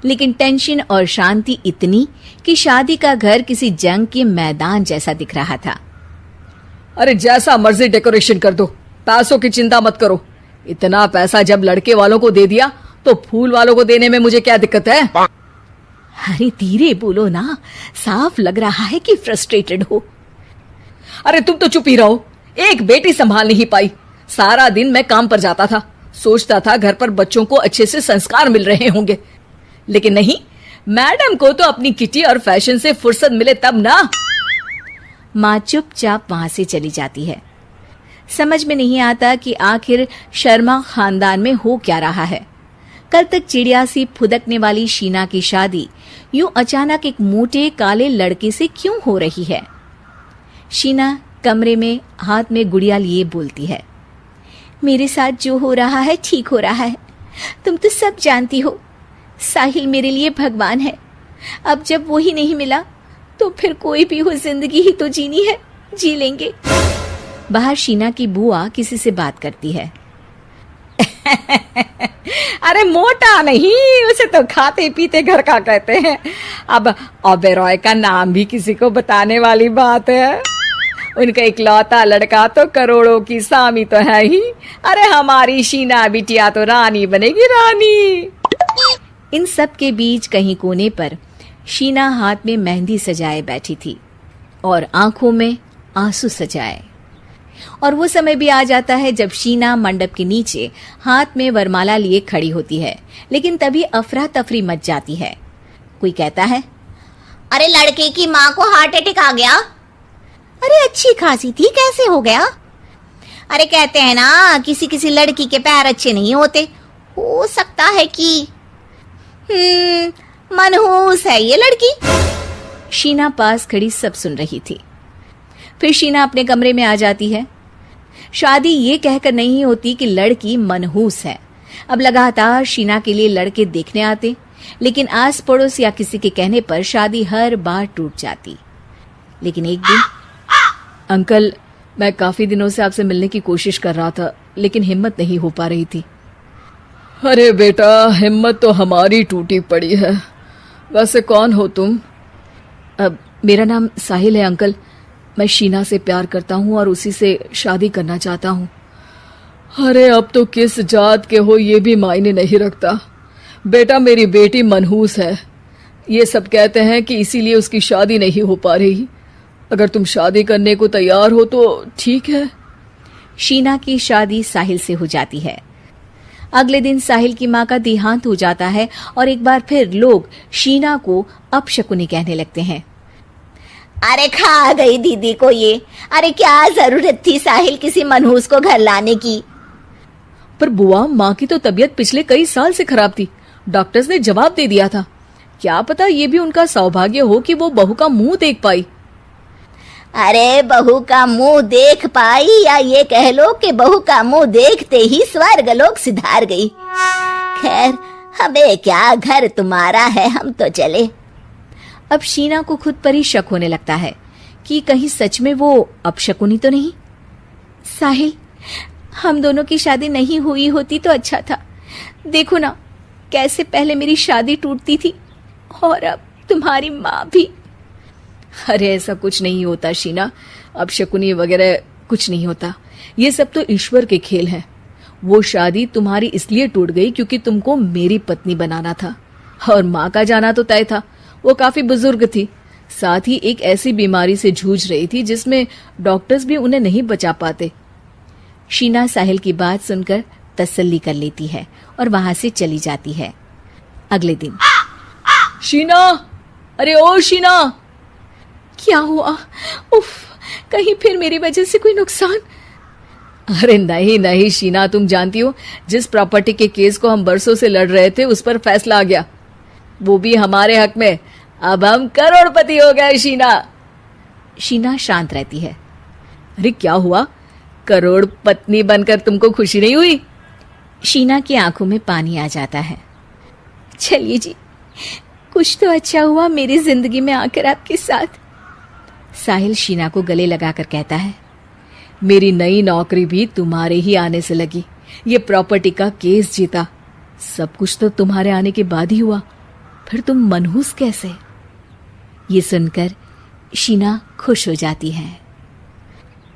लेकिन टेंशन और शांति इतनी कि शादी का घर किसी जंग के मैदान जैसा दिख रहा था। अरे जैसा मर्जी डेकोरेशन कर दो, पैसों की चिंता मत करो। इतना पैसा जब लड़के वालों को दे दिया तो फूल वालों को देने में मुझे क्या दिक्कत है? अरे धीरे बोलो ना, साफ लग रहा है कि फ्रस्ट्रेटेड हो। अरे तुम तो चुप ही रहो। एक बेटी संभाल नहीं पाई। सारा दिन मैं काम पर जाता था, सोचता था घर पर बच्चों को अच्छे से संस्कार मिल रहे होंगे, लेकिन नहीं, मैडम को तो अपनी किटी और फैशन से फुर्सत मिले तब ना। माँ चुपचाप वहां से चली जाती है। समझ में नहीं आता कि आखिर शर्मा खानदान में हो क्या रहा है। कल तक चिड़िया सी फुदकने वाली शीना की शादी यूं अचानक एक मोटे काले लड़के से क्यों हो रही है? शीना कमरे में हाथ में गुड़िया लिए बोलती है, मेरे साथ जो हो रहा है ठीक हो रहा है। तुम तो सब जानती हो, साहिल मेरे लिए भगवान है। अब जब वो ही नहीं मिला तो फिर कोई भी हो, जिंदगी ही तो जीनी है, जी लेंगे। बाहर शीना की बुआ किसी से बात करती है। अरे मोटा नहीं, उसे तो खाते पीते घर का कहते हैं। अब ओबेरॉय का नाम भी किसी को बताने वाली बात है। उनका इकलौता लड़का तो करोड़ों की सामी तो है ही। अरे हमारी शीना बिटिया तो रानी बनेगी, रानी। इन सब के बीच कहीं कोने पर शीना हाथ में मेहंदी सजाए बैठी थी और आंखों में आंसू सजाए। और वो समय भी आ जाता है जब शीना मंडप के नीचे हाथ में वरमाला लिए खड़ी होती है, लेकिन तभी अफरा तफरी मच जाती है। कोई कहता है, अरे लड़के की माँ को हार्ट अटैक आ गया। अरे अच्छी खासी थी, कैसे हो गया? अरे कहते हैं ना, किसी किसी लड़की के पैर अच्छे नहीं होते, हो सकता है कि मनहूस है ये लड़की। शीना पास खड़ी सब सुन रही थी। फिर शीना अपने कमरे में आ जाती है। शादी ये कहकर नहीं होती कि लड़की मनहूस है। अब लगातार शीना के लिए लड़के देखने आते, लेकिन आस पड़ोस या किसी के कहने पर शादी हर बार टूट जाती। लेकिन एक दिन, अंकल, मैं काफी दिनों से आपसे मिलने की कोशिश कर रहा था, लेकिन हिम्मत नहीं हो पा रही थी। अरे बेटा, हिम्मत तो हमारी टूटी पड़ी है। वैसे कौन हो तुम? मेरा नाम साहिल है अंकल। मैं शीना से प्यार करता हूँ और उसी से शादी करना चाहता हूँ। अरे अब तो किस जात के हो ये भी मायने नहीं रखता। बेटा, मेरी बेटी मनहूस है, ये सब कहते हैं कि इसीलिए उसकी शादी नहीं हो पा रही। अगर तुम शादी करने को तैयार हो तो ठीक है। शीना की शादी साहिल से हो जाती है। अगले दिन साहिल की माँ का देहांत हो जाता है और एक बार फिर लोग शीना को अपशकुनी कहने लगते हैं। अरे खा गई दीदी को ये। अरे क्या जरूरत थी साहिल किसी मनहूस को घर लाने की? पर बुआ, माँ की तो तबीयत पिछले कई साल से खराब थी। डॉक्टर्स ने जवाब दे दिया था। क्या पता ये भी उनका सौभाग्य हो कि वो बहू का मुंह देख पाई। अरे बहू का मुंह देख पाई, या ये कह लो कि बहू का मुंह देखते ही स्वर्ग लोक सिधार गई। खैर, हमें क्या, घर तुम्हारा है, हम तो चले। अब शीना को खुद पर ही शक होने लगता है कि कहीं सच में वो अपशकुनी तो नहीं। साहिल, हम दोनों की शादी नहीं हुई होती तो अच्छा था। देखो ना, कैसे पहले मेरी शादी टूटती थी और अब तुम्हारी माँ भी। अरे ऐसा कुछ नहीं होता शीना, अपशकुनी वगैरह कुछ नहीं होता। ये सब तो ईश्वर के खेल हैं। वो शादी तुम्हारी इसलिए टूट गई क्योंकि तुमको मेरी पत्नी बनाना था, और माँ का जाना तो तय था। वो काफी बुजुर्ग थी, साथ ही एक ऐसी बीमारी से जूझ रही थी जिसमें डॉक्टर्स भी उन्हें नहीं बचा पाते। शीना साहिल की बात सुनकर तसल्ली कर लेती है और वहां से चली जाती है। अगले दिन, शीना, अरे ओ शीना। क्या हुआ? उफ, कहीं फिर मेरी वजह से कोई नुकसान? अरे नहीं नहीं शीना, तुम जानती हो जिस प्रॉपर्टी के केस को हम बरसों से लड़ रहे थे उस पर फैसला आ गया, वो भी हमारे हक में। अब हम करोड़पति हो गए शीना। शीना शांत रहती है। अरे क्या हुआ? करोड़ पत्नी बनकर तुमको खुशी नहीं हुई? शीना की आंखों में पानी आ जाता है। चलिए जी, कुछ तो अच्छा हुआ मेरी जिंदगी में आकर आपके साथ। साहिल शीना को गले लगाकर कहता है, मेरी नई नौकरी भी तुम्हारे ही आने से लगी। ये प्रॉपर्टी का केस जीता, सब कुछ तो तुम्हारे आने के बाद ही हुआ। फिर तुम मनहूस कैसे? ये सुनकर शीना खुश हो जाती है।